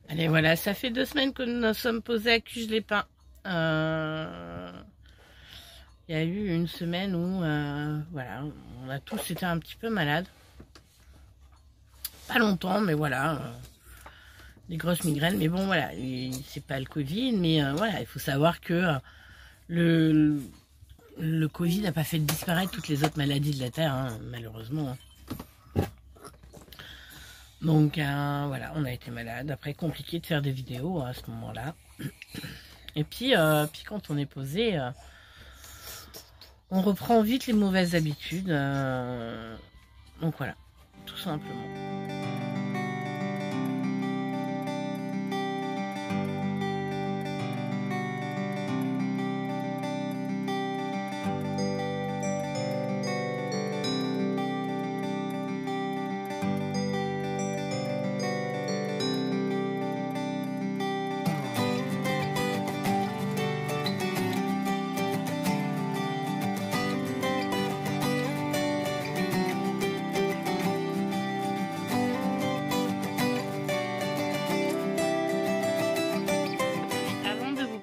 Allez, voilà, ça fait 2 semaines que nous nous sommes posés à Cuges-les-Pins. Il y a eu une semaine où, voilà, on a tous été un petit peu malades. Pas longtemps, mais voilà, des grosses migraines. Mais bon, voilà, c'est pas le Covid, mais voilà, il faut savoir que le, le Covid n'a pas fait disparaître toutes les autres maladies de la Terre, hein, malheureusement. Donc voilà, on a été malade. Après, compliqué de faire des vidéos à ce moment-là. Et puis quand on est posé, on reprend vite les mauvaises habitudes. Donc voilà, tout simplement.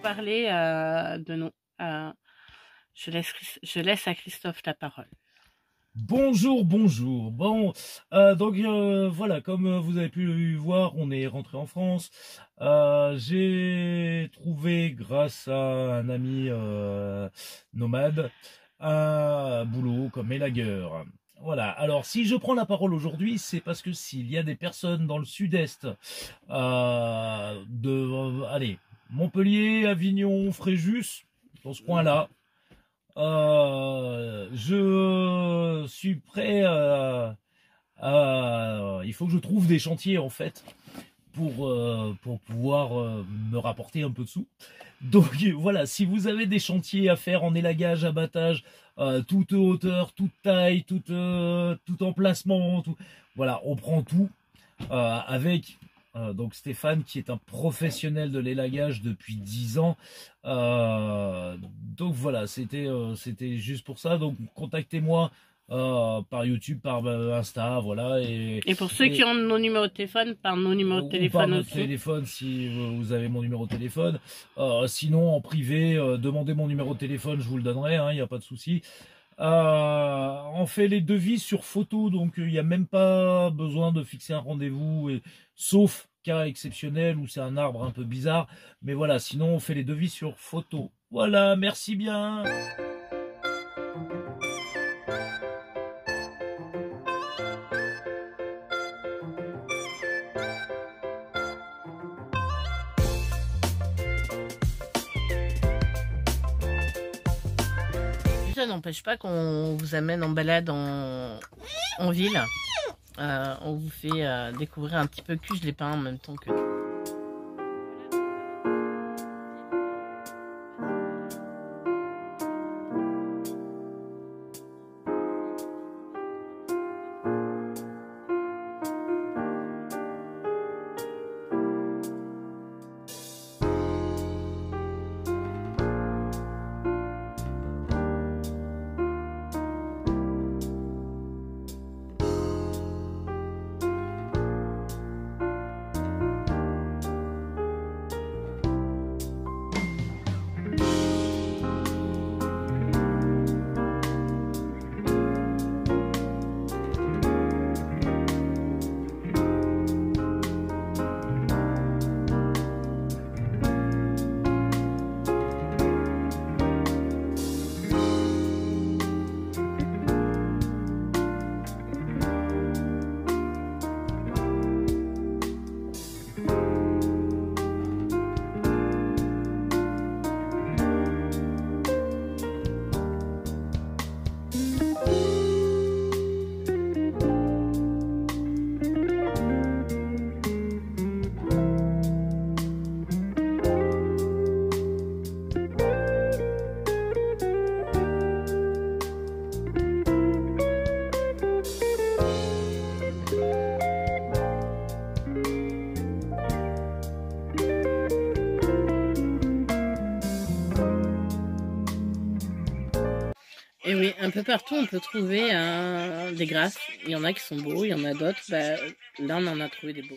Parler de nous. Je laisse à Christophe la parole. Bonjour, bonjour. Bon, donc voilà, comme vous avez pu voir, on est rentré en France. J'ai trouvé, grâce à un ami nomade, un boulot comme élagueur. Voilà, alors si je prends la parole aujourd'hui, c'est parce que s'il y a des personnes dans le sud-est allez, Montpellier, Avignon, Fréjus, dans ce coin-là, je suis prêt il faut que je trouve des chantiers en fait pour pouvoir me rapporter un peu de sous. Donc voilà, si vous avez des chantiers à faire en élagage, abattage, toute hauteur, toute taille, tout emplacement, tout, voilà, on prend tout avec donc Stéphane qui est un professionnel de l'élagage depuis 10 ans. Donc voilà, c'était juste pour ça. Donc contactez-moi par YouTube, par Insta, voilà. Et pour ceux qui ont nos numéros de téléphone, par nos numéros de téléphone par aussi. téléphone si vous avez mon numéro de téléphone. Sinon en privé, demandez mon numéro de téléphone, je vous le donnerai, il n'y a pas de souci. On fait les devis sur photo, donc il n'y a même pas besoin de fixer un rendez-vous, sauf cas exceptionnel où c'est un arbre un peu bizarre, mais voilà, sinon on fait les devis sur photo. Voilà, merci bien. Ça n'empêche pas qu'on vous amène en balade en ville. On vous fait découvrir un petit peu Cuges-les-Pins en même temps que... Et oui, un peu partout, on peut trouver des grasses. Il y en a qui sont beaux, il y en a d'autres. Là, on en a trouvé des beaux.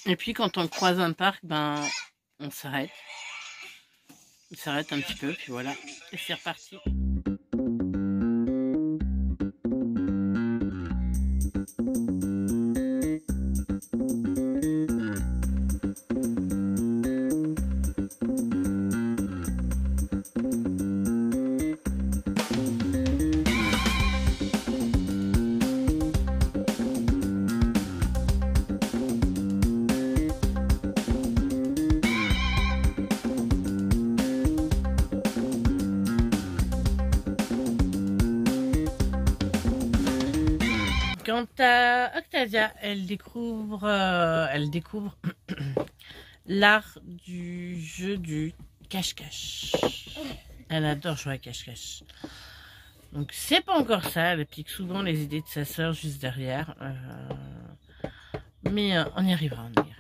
Et puis quand on croise un parc, ben on s'arrête. On s'arrête un petit peu, puis voilà. Et c'est reparti. Quant à Octavia, elle découvre l'art du jeu du cache-cache. Elle adore jouer à cache-cache. Donc c'est pas encore ça, elle pique souvent les idées de sa sœur juste derrière. Mais on y arrivera, on y arrivera.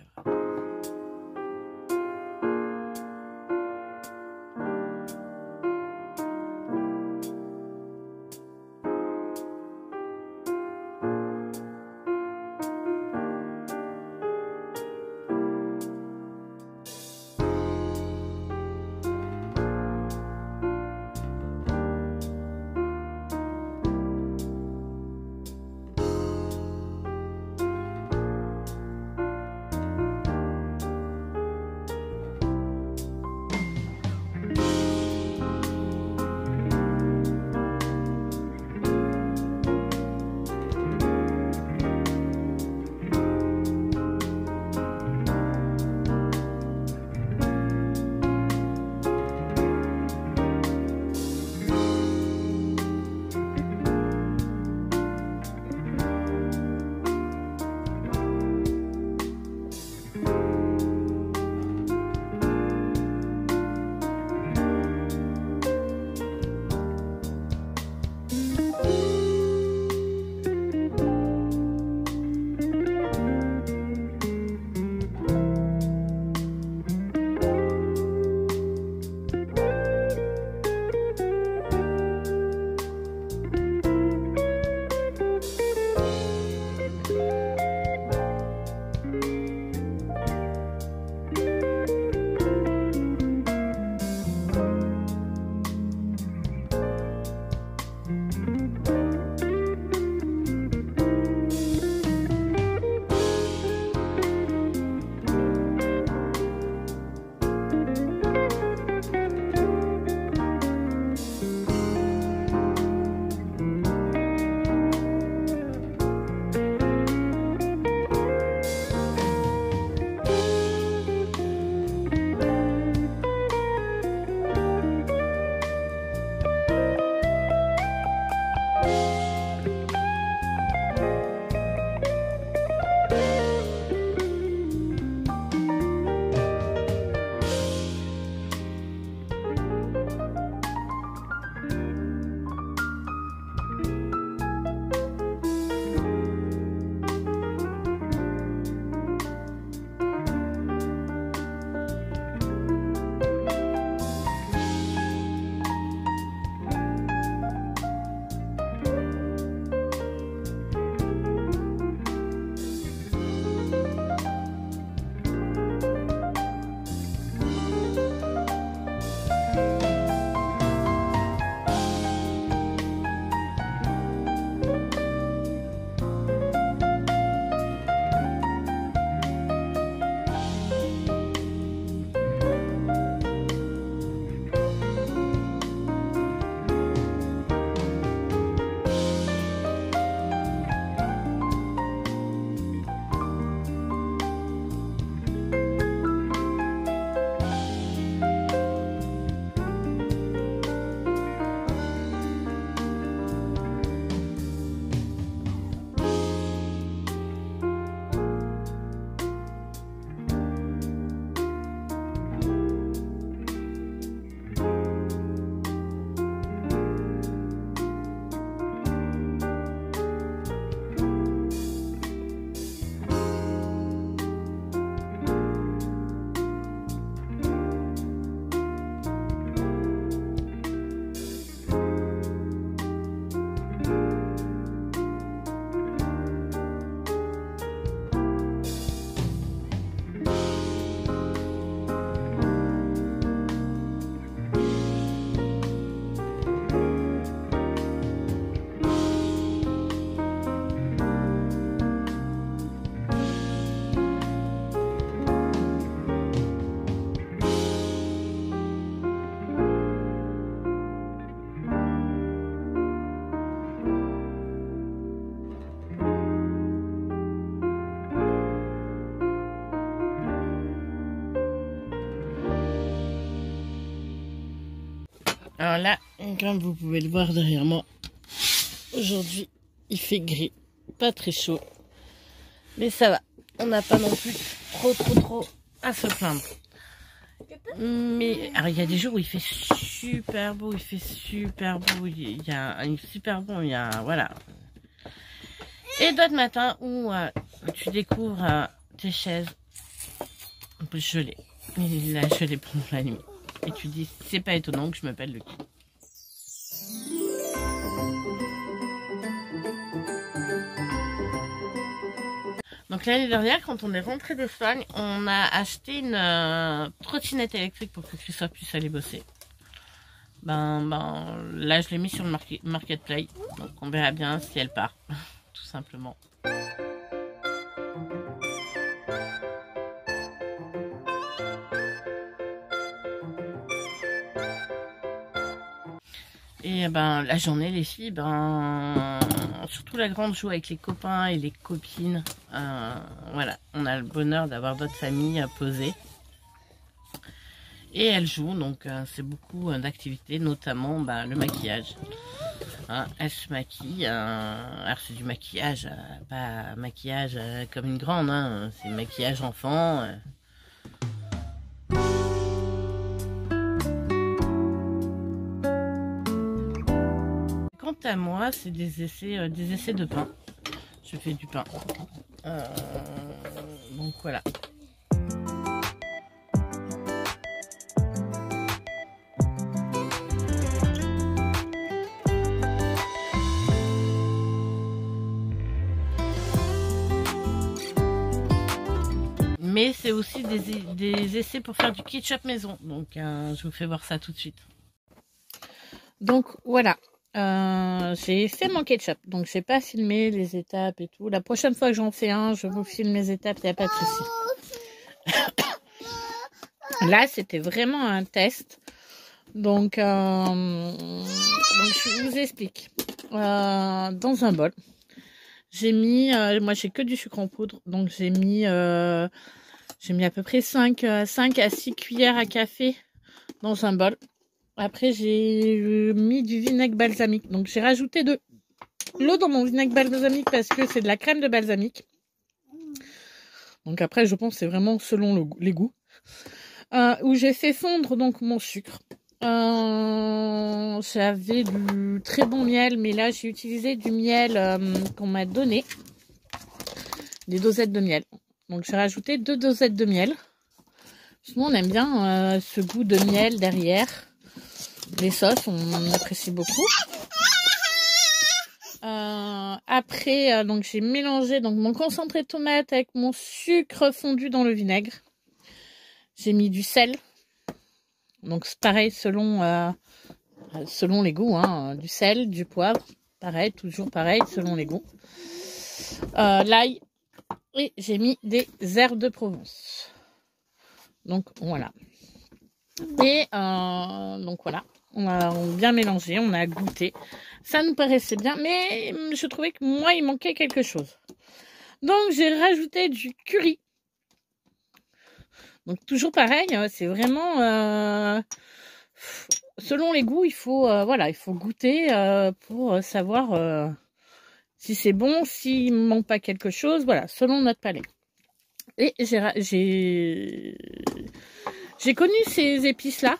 Alors là, comme vous pouvez le voir derrière moi, aujourd'hui, il fait gris, pas très chaud. Mais ça va, on n'a pas non plus trop à se plaindre. Mais alors, il y a des jours où il fait super beau, il y a un super bon, il y a voilà. Et d'autres matins où tu découvres tes chaises gelées. Et là, je les prends la nuit. Et tu dis, c'est pas étonnant que je m'appelle le cul. Donc l'année dernière, quand on est rentré d'Espagne, on a acheté une trottinette électrique pour que Christophe puisse aller bosser. Là, je l'ai mis sur le marketplace. Donc on verra bien si elle part, tout simplement. Et la journée, les filles, surtout la grande joue avec les copains et les copines. Voilà, on a le bonheur d'avoir d'autres familles posées. Et elle joue, donc c'est beaucoup d'activités, notamment le maquillage. Elle se maquille, alors c'est du maquillage, pas maquillage comme une grande, c'est maquillage enfant. Quant à moi, c'est des essais de pain. Je fais du pain. Donc voilà. Mais c'est aussi des essais pour faire du ketchup maison. Donc je vous fais voir ça tout de suite. Donc voilà. J'ai fait mon ketchup, donc j'ai pas filmé les étapes et tout. La prochaine fois que j'en fais un, je vous filme les étapes, il n'y a pas de souci. Là, c'était vraiment un test. Donc je vous explique. Dans un bol, j'ai mis, moi j'ai que du sucre en poudre, donc j'ai mis à peu près 5 à 6 cuillères à café dans un bol. Après, j'ai mis du vinaigre balsamique. Donc, j'ai rajouté de l'eau dans mon vinaigre balsamique parce que c'est de la crème de balsamique. Donc, après, je pense que c'est vraiment selon les goûts. Où j'ai fait fondre donc mon sucre. J'avais du très bon miel, mais là, j'ai utilisé du miel qu'on m'a donné. Des dosettes de miel. Donc, j'ai rajouté 2 dosettes de miel. Sinon, on aime bien ce goût de miel derrière. Les sauces, on apprécie beaucoup. Après, donc j'ai mélangé donc mon concentré de tomate avec mon sucre fondu dans le vinaigre. J'ai mis du sel. Donc c'est pareil selon les goûts, du sel, du poivre, pareil, toujours pareil selon les goûts. L'ail et j'ai mis des herbes de Provence. Donc voilà. Et donc voilà. On a bien mélangé, on a goûté. Ça nous paraissait bien, mais je trouvais que moi, il manquait quelque chose. Donc, j'ai rajouté du curry. Donc, toujours pareil, c'est vraiment... selon les goûts, il faut goûter pour savoir si c'est bon, s'il ne manque pas quelque chose. Voilà, selon notre palais. Et j'ai connu ces épices-là.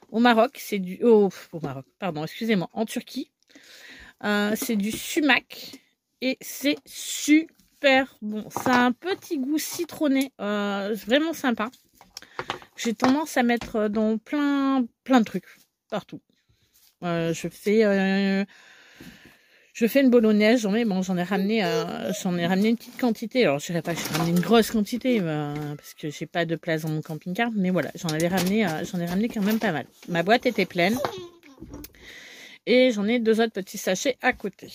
Au Maroc, c'est du... au Maroc, pardon, excusez-moi, en Turquie. C'est du sumac et c'est super bon. Ça a un petit goût citronné, vraiment sympa. J'ai tendance à mettre dans plein de trucs, partout. Je fais une bolognaise, j'en ai ramené une petite quantité. Alors je dirais pas que j'ai ramené une grosse quantité parce que j'ai pas de place dans mon camping-car, mais voilà, j'en ai ramené quand même pas mal. Ma boîte était pleine et j'en ai 2 autres petits sachets à côté.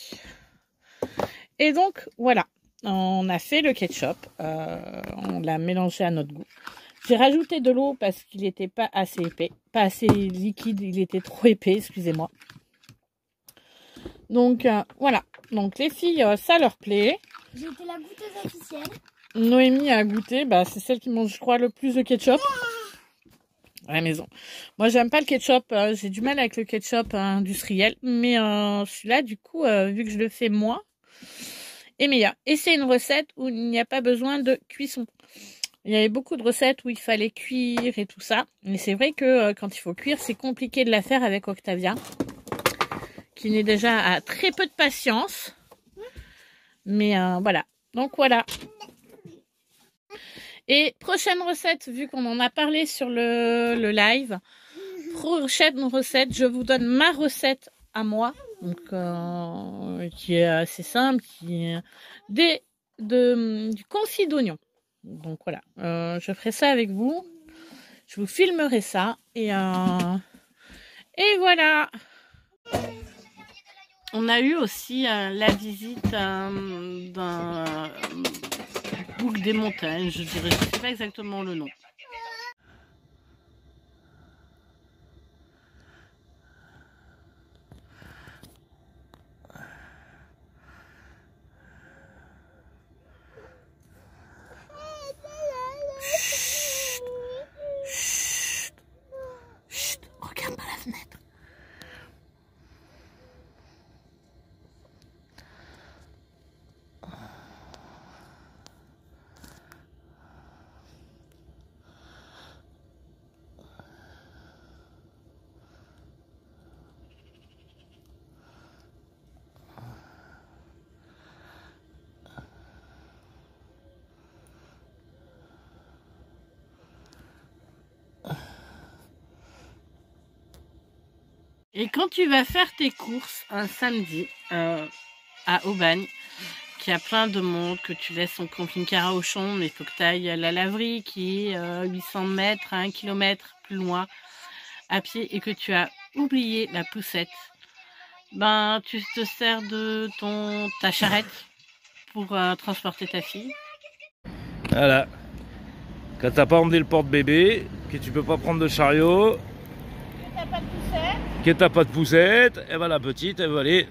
Et donc voilà, on a fait le ketchup, on l'a mélangé à notre goût. J'ai rajouté de l'eau parce qu'il n'était pas assez épais, pas assez liquide, il était trop épais, excusez-moi. Donc voilà, donc les filles, ça leur plaît. J'ai été la goûteuse officielle. Noémie a goûté, c'est celle qui mange, je crois, le plus de ketchup. à la maison. Moi, j'aime pas le ketchup. J'ai du mal avec le ketchup industriel. Mais celui-là, du coup, vu que je le fais moi, est meilleur. Et c'est une recette où il n'y a pas besoin de cuisson. Il y avait beaucoup de recettes où il fallait cuire et tout ça. Mais c'est vrai que quand il faut cuire, c'est compliqué de la faire avec Octavia, qui n'est déjà à très peu de patience. Mais voilà. Donc voilà. Et prochaine recette, vu qu'on en a parlé sur le live, prochaine recette, je vous donne ma recette à moi, donc qui est assez simple, qui est du confit d'oignon. Donc voilà, je ferai ça avec vous, je vous filmerai ça et voilà. On a eu aussi la visite d'un bouc des montagnes, je dirais, je ne sais pas exactement le nom. Chut, chut, chut, regarde par la fenêtre. Et quand tu vas faire tes courses un samedi à Aubagne, qu'il y a plein de monde, que tu laisses ton camping-car à Auchan, mais il faut que tu ailles à la laverie qui est 800 mètres à 1 km plus loin à pied et que tu as oublié la poussette, ben tu te sers de ta charrette pour transporter ta fille. Voilà. Quand t'as pas emmené le porte-bébé, que tu peux pas prendre de chariot, que t'as pas de poussette, et ben la petite, elle va aller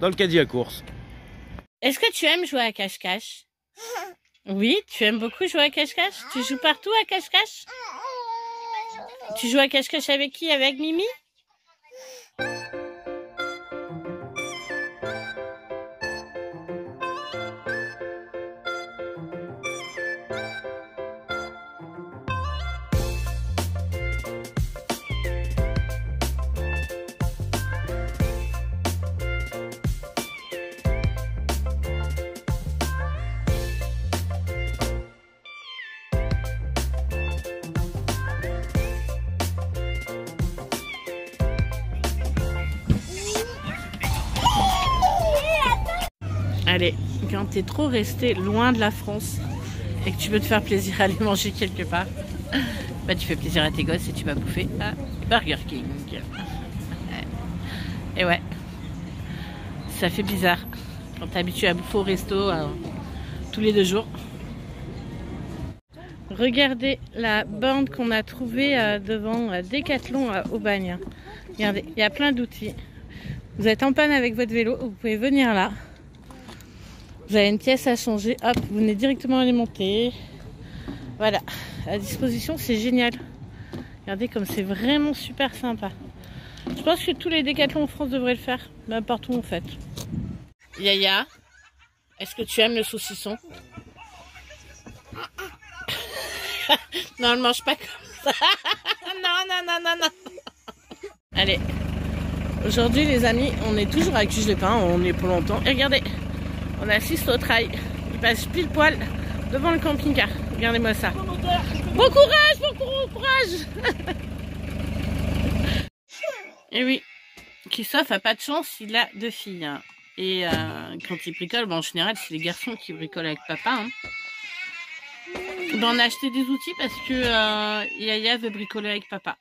dans le caddie à course. Est-ce que tu aimes jouer à cache-cache? Oui, tu aimes beaucoup jouer à cache-cache? Tu joues partout à cache-cache? Tu joues à cache-cache avec qui? Avec Mimi? Allez, quand t'es trop resté loin de la France et que tu veux te faire plaisir à aller manger quelque part, bah tu fais plaisir à tes gosses et tu vas bouffer à Burger King. Et ouais, ça fait bizarre quand t'es habitué à bouffer au resto tous les 2 jours. Regardez la bande qu'on a trouvée devant Decathlon à Aubagne. Regardez, il y a plein d'outils. Vous êtes en panne avec votre vélo, vous pouvez venir là. Vous avez une pièce à changer, hop, vous venez directement alimenter. Voilà, à disposition, c'est génial. Regardez comme c'est vraiment super sympa. Je pense que tous les Décathlons en France devraient le faire, même partout en fait. Yaya, est-ce que tu aimes le saucisson? Non, elle mange pas comme ça. Non. Allez, aujourd'hui les amis, on est toujours à Cuge-les-Pins, on est pour longtemps. Et regardez, on assiste au trail. Il passe pile poil devant le camping-car. Regardez-moi ça. Bon courage. Et oui, Christophe a pas de chance, il a 2 filles. Hein. Et quand il bricole, en général, c'est les garçons qui bricolent avec papa. Hein. Ben, on a acheté des outils parce que Yaya veut bricoler avec papa.